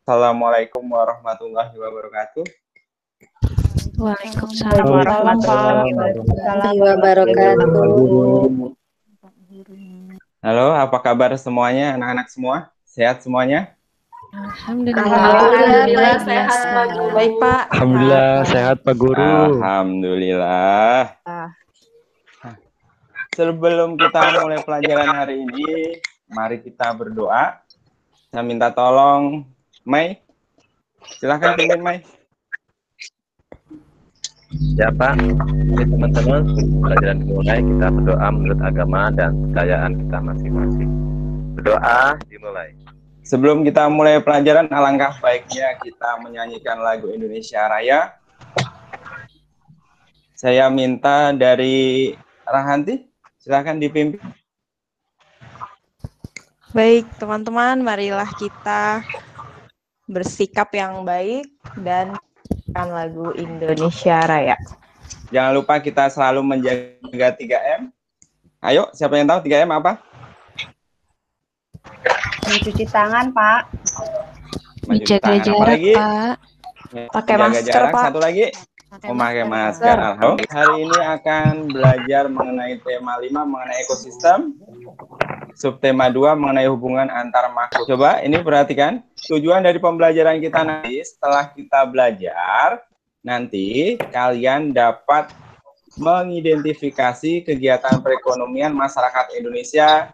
Assalamualaikum warahmatullahi wabarakatuh. Waalaikumsalam warahmatullahi wabarakatuh. Halo, apa kabar semuanya, anak-anak semua? Sehat semuanya? Alhamdulillah sehat Pak Guru. Baik Pak. Alhamdulillah sehat Pak Guru. Alhamdulillah. Sebelum kita mulai pelajaran hari ini, mari kita berdoa. Saya minta tolong Mai. Silahkan pimpin Mai. Ya Pak, jadi teman-teman pelajaran dimulai, kita berdoa menurut agama dan kepercayaan kita masing-masing. Berdoa dimulai. Sebelum kita mulai pelajaran, alangkah baiknya kita menyanyikan lagu Indonesia Raya. Saya minta dari Rahanti, silahkan dipimpin. Baik teman-teman, marilah kita bersikap yang baik dan lagu Indonesia Raya. Jangan lupa kita selalu menjaga 3M. Ayo, siapa yang tahu 3M apa? Mencuci tangan, Pak. Menjaga jarak, Pak. Pakai masker, jarak. Pak. Satu lagi. Memakai masker. Alhamdulillah. Hari ini akan belajar mengenai tema 5 mengenai ekosistem. Subtema 2 mengenai hubungan antar makhluk. Coba ini perhatikan. Tujuan dari pembelajaran kita nanti, setelah kita belajar, nanti kalian dapat mengidentifikasi kegiatan perekonomian masyarakat Indonesia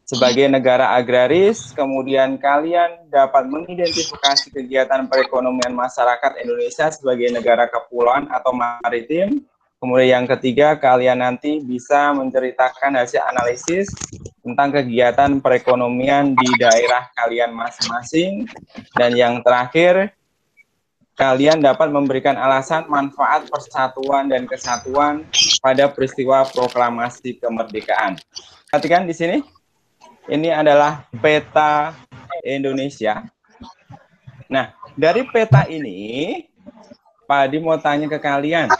sebagai negara agraris, kemudian kalian dapat mengidentifikasi kegiatan perekonomian masyarakat Indonesia sebagai negara kepulauan atau maritim. Kemudian yang ketiga, kalian nanti bisa menceritakan hasil analisis tentang kegiatan perekonomian di daerah kalian masing-masing. Dan yang terakhir, kalian dapat memberikan alasan manfaat persatuan dan kesatuan pada peristiwa proklamasi kemerdekaan. Perhatikan di sini. Ini adalah peta Indonesia. Nah, dari peta ini, Pak Adi mau tanya ke kalian,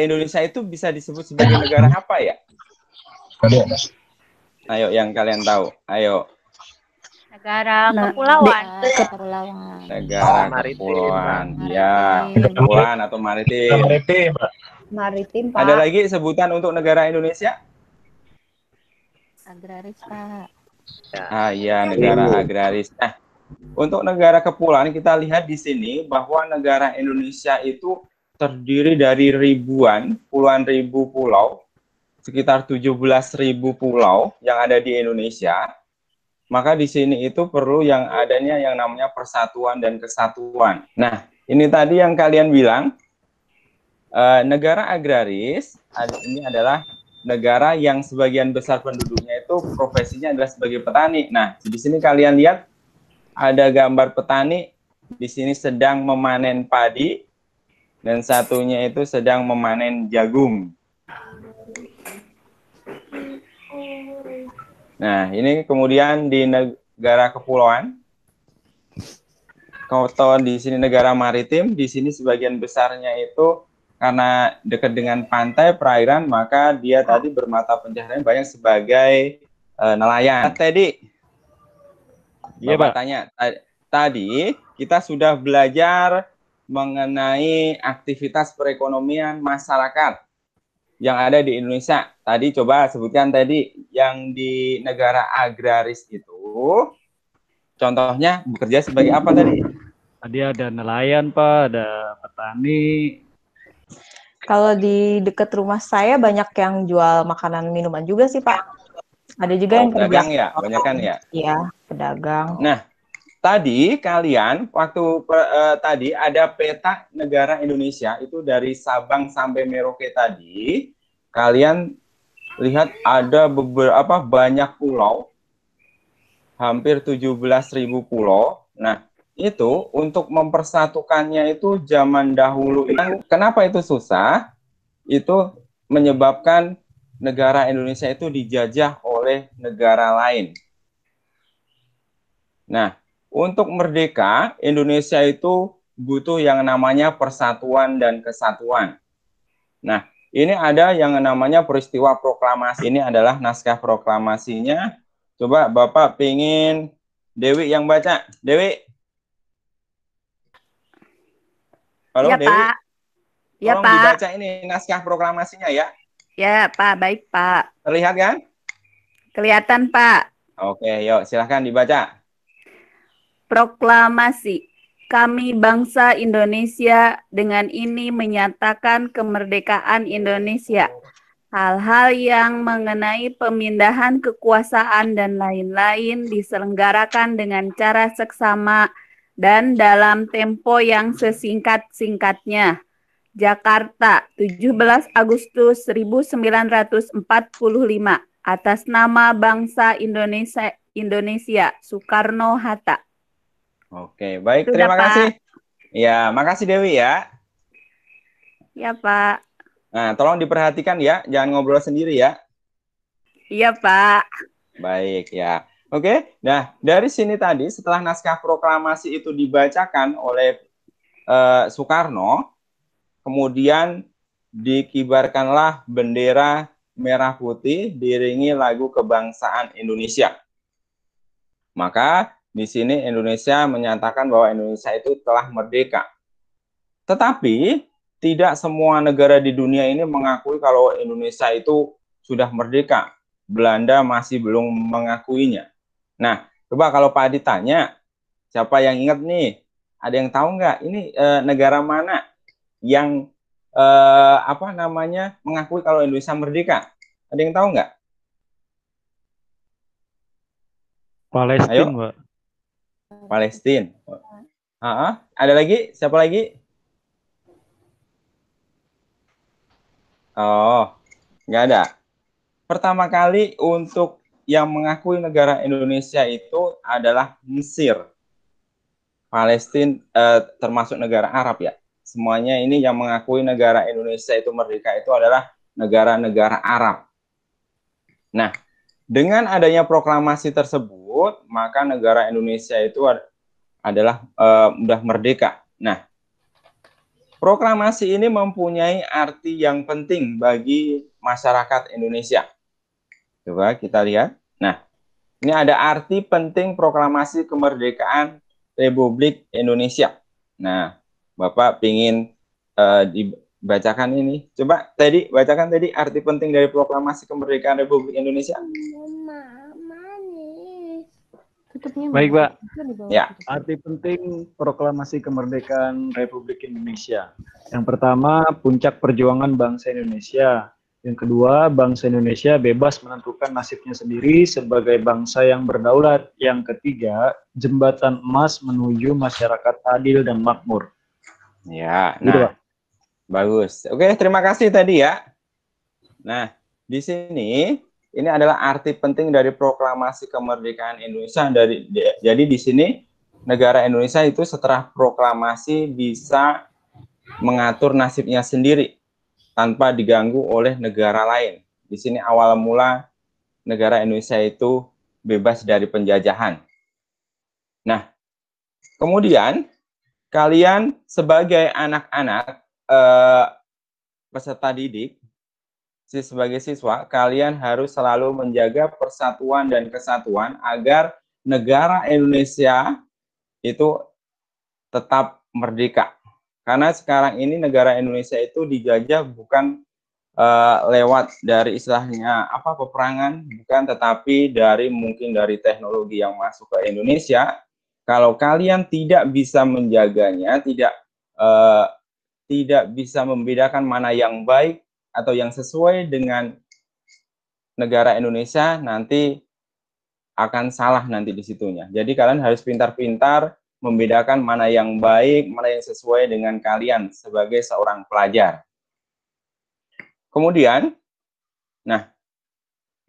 Indonesia itu bisa disebut sebagai negara apa ya? Ayo, yang kalian tahu. Ayo. Negara kepulauan. Negara kepulauan. Ya, kepulauan atau maritim. Maritim, Pak. Ada lagi sebutan untuk negara Indonesia? Agraris, Pak. Iya, negara agraris. Nah, untuk negara kepulauan kita lihat di sini bahwa negara Indonesia itu terdiri dari puluhan ribu pulau, sekitar 17.000 pulau yang ada di Indonesia. Maka di sini itu perlu yang adanya yang namanya persatuan dan kesatuan. Nah, ini tadi yang kalian bilang, negara agraris ini adalah negara yang sebagian besar penduduknya itu profesinya adalah sebagai petani. Nah, di sini kalian lihat ada gambar petani di sini sedang memanen padi dan satunya itu sedang memanen jagung. Nah, ini kemudian di negara kepulauan. Kalau di sini negara maritim, di sini sebagian besarnya itu karena dekat dengan pantai perairan, maka dia tadi bermata pencaharian banyak sebagai nelayan. Teddy, Iya, Pak. Tanya, tadi kita sudah belajar mengenai aktivitas perekonomian masyarakat yang ada di Indonesia. Tadi coba sebutkan tadi yang di negara agraris itu, contohnya bekerja sebagai apa tadi? Tadi ada nelayan, Pak, ada petani. Kalau di dekat rumah saya banyak yang jual makanan minuman juga sih, Pak. Ada juga yang pedagang ya, banyak kan ya? Iya, pedagang. Nah, tadi kalian waktu tadi ada peta negara Indonesia itu dari Sabang sampai Merauke tadi, kalian lihat ada beberapa banyak pulau, hampir 17.000 pulau. Nah, itu untuk mempersatukannya itu zaman dahulu. Kenapa itu susah? Itu menyebabkan negara Indonesia itu dijajah oleh negara lain. Nah, untuk merdeka, Indonesia itu butuh yang namanya persatuan dan kesatuan. Nah, ini ada yang namanya peristiwa proklamasi. Ini adalah naskah proklamasinya. Coba Bapak pengen Dewi yang baca. Dewi. Halo, Ya, Dewi. Pak. Ya, Tolong Pak. dibaca ini naskah proklamasinya ya. Ya, Pak. Baik, Pak. Terlihat kan? Kelihatan, Pak. Oke, yuk silahkan dibaca. Proklamasi. Kami bangsa Indonesia dengan ini menyatakan kemerdekaan Indonesia. Hal-hal yang mengenai pemindahan kekuasaan dan lain-lain diselenggarakan dengan cara seksama dan dalam tempo yang sesingkat-singkatnya. Jakarta, 17 Agustus 1945, atas nama bangsa Indonesia, Soekarno-Hatta. Oke, baik. Sudah, Terima Pak. kasih. Ya, makasih Dewi ya. Ya, Pak. Nah, tolong diperhatikan ya, jangan ngobrol sendiri ya. Iya, Pak. Baik ya. Oke, nah dari sini tadi setelah naskah proklamasi itu dibacakan oleh Soekarno, kemudian dikibarkanlah bendera merah putih diiringi lagu kebangsaan Indonesia. Maka di sini Indonesia menyatakan bahwa Indonesia itu telah merdeka. Tetapi tidak semua negara di dunia ini mengakui kalau Indonesia itu sudah merdeka. Belanda masih belum mengakuinya. Nah, coba kalau Pak Adi tanya, siapa yang ingat nih? Ada yang tahu nggak? Ini negara mana yang mengakui kalau Indonesia merdeka? Ada yang tahu nggak? Palestina, Ayo. Pak. Palestina. Ada lagi? Siapa lagi? Oh, nggak ada. Pertama kali untuk yang mengakui negara Indonesia itu adalah Mesir. Palestina termasuk negara Arab ya. Semuanya ini yang mengakui negara Indonesia itu merdeka itu adalah negara-negara Arab. Nah, dengan adanya proklamasi tersebut, maka negara Indonesia itu adalah sudah merdeka. Nah, proklamasi ini mempunyai arti yang penting bagi masyarakat Indonesia. Coba kita lihat. Nah, ini ada arti penting proklamasi kemerdekaan Republik Indonesia. Nah, Bapak ingin dibacakan ini. Coba tadi bacakan tadi arti penting dari proklamasi kemerdekaan Republik Indonesia. Baik, Pak. Ya. Arti penting proklamasi kemerdekaan Republik Indonesia. Yang pertama, puncak perjuangan bangsa Indonesia. Yang kedua, bangsa Indonesia bebas menentukan nasibnya sendiri sebagai bangsa yang berdaulat. Yang ketiga, jembatan emas menuju masyarakat adil dan makmur. Ya, Gitu, nah, Pak. bagus. Oke, terima kasih tadi ya. Nah, di sini ini adalah arti penting dari proklamasi kemerdekaan Indonesia. Jadi di sini negara Indonesia itu setelah proklamasi bisa mengatur nasibnya sendiri tanpa diganggu oleh negara lain. Di sini awal mula negara Indonesia itu bebas dari penjajahan. Nah, kemudian kalian sebagai anak-anak peserta didik, sebagai siswa, kalian harus selalu menjaga persatuan dan kesatuan agar negara Indonesia itu tetap merdeka. Karena sekarang ini negara Indonesia itu dijajah bukan lewat dari istilahnya peperangan, bukan, tetapi mungkin dari teknologi yang masuk ke Indonesia. Kalau kalian tidak bisa menjaganya, tidak bisa membedakan mana yang baik atau yang sesuai dengan negara Indonesia, nanti akan salah nanti di situnya. Jadi kalian harus pintar-pintar membedakan mana yang baik, mana yang sesuai dengan kalian sebagai seorang pelajar. Kemudian, nah,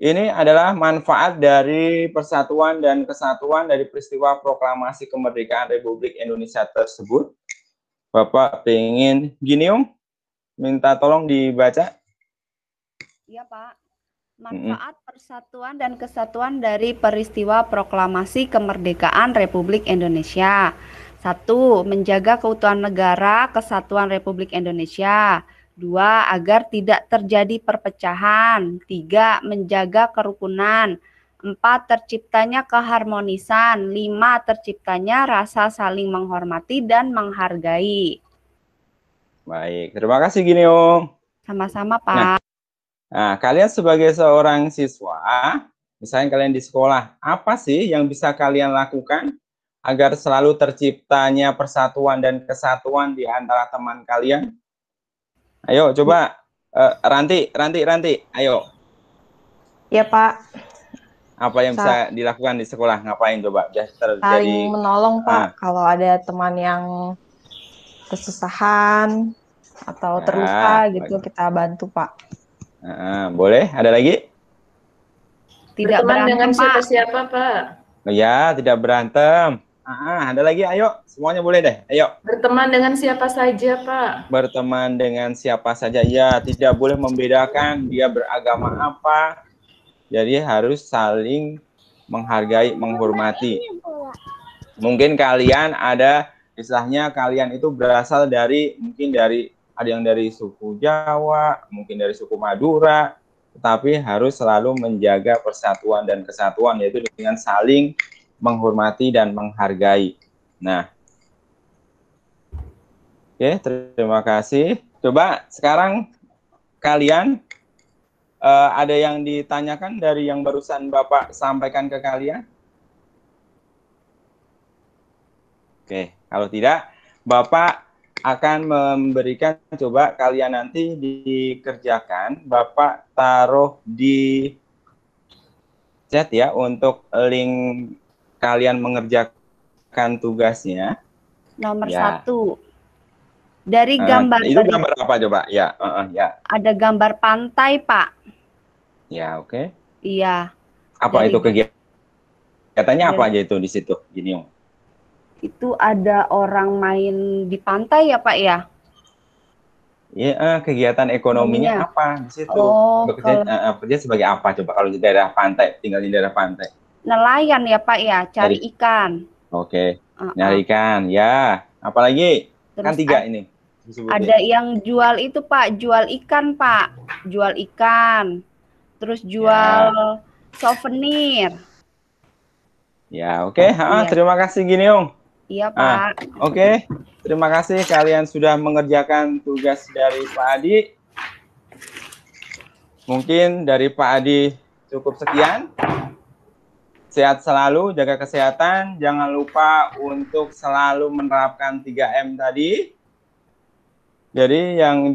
ini adalah manfaat dari persatuan dan kesatuan dari peristiwa proklamasi kemerdekaan Republik Indonesia tersebut. Bapak pengen gini, minta tolong dibaca. Iya, Pak. Manfaat persatuan dan kesatuan dari peristiwa proklamasi kemerdekaan Republik Indonesia. 1. Menjaga keutuhan negara, kesatuan Republik Indonesia. 2. Agar tidak terjadi perpecahan. 3. Menjaga kerukunan. 4. Terciptanya keharmonisan. 5. Terciptanya rasa saling menghormati dan menghargai. Baik, terima kasih Gineong. Sama-sama, Pak. Nah, kalian sebagai seorang siswa, misalnya kalian di sekolah, apa sih yang bisa kalian lakukan agar selalu terciptanya persatuan dan kesatuan di antara teman kalian? Ayo, coba Ranti, ayo. Ya, Pak. Apa yang bisa dilakukan di sekolah? Ngapain coba? Biar terjadi saling menolong, Pak. Kalau ada teman yang kesusahan atau terluka gitu, kita bantu, Pak. Boleh? Ada lagi? Tidak Berteman berantem, dengan Pak. siapa-siapa, Pak. Ya, tidak berantem. Ada lagi? Ayo, semuanya boleh deh. Ayo. Berteman dengan siapa saja, Pak. Berteman dengan siapa saja. Ya, tidak boleh membedakan dia beragama apa. Jadi harus saling menghargai, menghormati. Mungkin kalian ada, istilahnya kalian itu berasal dari, mungkin dari, ada yang dari suku Jawa, mungkin dari suku Madura, tetapi harus selalu menjaga persatuan dan kesatuan, yaitu dengan saling menghormati dan menghargai. Nah, oke, terima kasih. Coba sekarang kalian ada yang ditanyakan dari yang barusan Bapak sampaikan ke kalian? Oke, kalau tidak, Bapak akan memberikan, coba kalian nanti dikerjakan, Bapak taruh di chat ya, untuk link kalian mengerjakan tugasnya. Nomor 1. Dari gambar itu gambar apa coba? Ya, ya. Ada gambar pantai, Pak. Ya, oke. Iya. Apa itu kegiatannya apa aja itu di situ, Gini? Itu ada orang main di pantai ya, Pak ya? Iya, kegiatan ekonominya apa di situ? Bekerja sebagai apa coba kalau di daerah pantai, tinggal di daerah pantai? Nelayan ya, Pak ya, cari ikan. Oke. Nyari ikan, ya. Apalagi? Terus kan 3 ini. Ada yang jual itu, Pak, jual ikan, Pak. Jual ikan. Terus jual souvenir. Ya, oke. Terima kasih Gineong. Iya, Pak. Oke. Terima kasih kalian sudah mengerjakan tugas dari Pak Adi. Mungkin dari Pak Adi cukup sekian. Sehat selalu, jaga kesehatan. Jangan lupa untuk selalu menerapkan 3M tadi. Jadi yang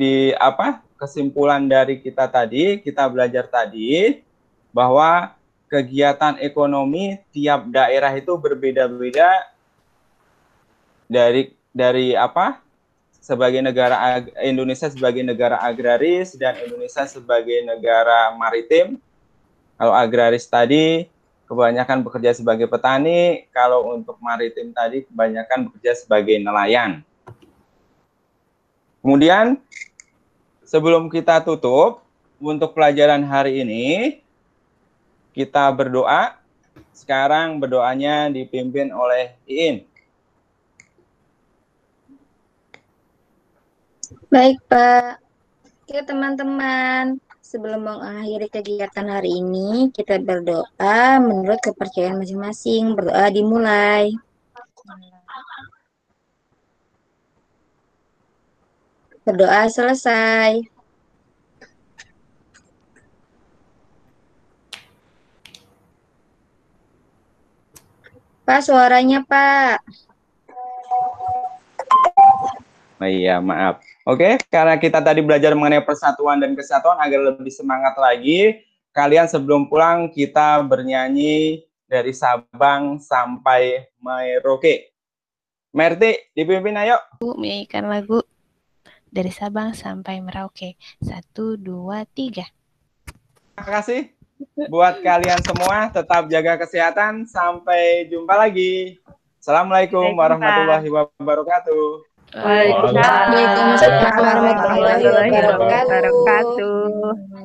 kesimpulan dari kita tadi, kita belajar tadi bahwa kegiatan ekonomi tiap daerah itu berbeda-beda sebagai negara Indonesia sebagai negara agraris dan Indonesia sebagai negara maritim. Kalau agraris tadi kebanyakan bekerja sebagai petani, kalau untuk maritim tadi kebanyakan bekerja sebagai nelayan. Kemudian sebelum kita tutup untuk pelajaran hari ini, kita berdoa. Sekarang berdoanya dipimpin oleh Iin. Baik, Pak. Oke, teman-teman. Sebelum mengakhiri kegiatan hari ini, kita berdoa menurut kepercayaan masing-masing. Berdoa dimulai. Berdoa selesai. Pak, suaranya, Pak. Iya, maaf. Oke, karena kita tadi belajar mengenai persatuan dan kesatuan, agar lebih semangat lagi, kalian sebelum pulang kita bernyanyi dari Sabang sampai Merauke. Merti, dipimpin ayo. Menyanyikan lagu dari Sabang sampai Merauke. 1, 2, 3. Terima kasih buat kalian semua. Tetap jaga kesehatan. Sampai jumpa lagi. Assalamualaikum warahmatullahi wabarakatuh. Waalaikumsalam warahmatullahi wabarakatuh.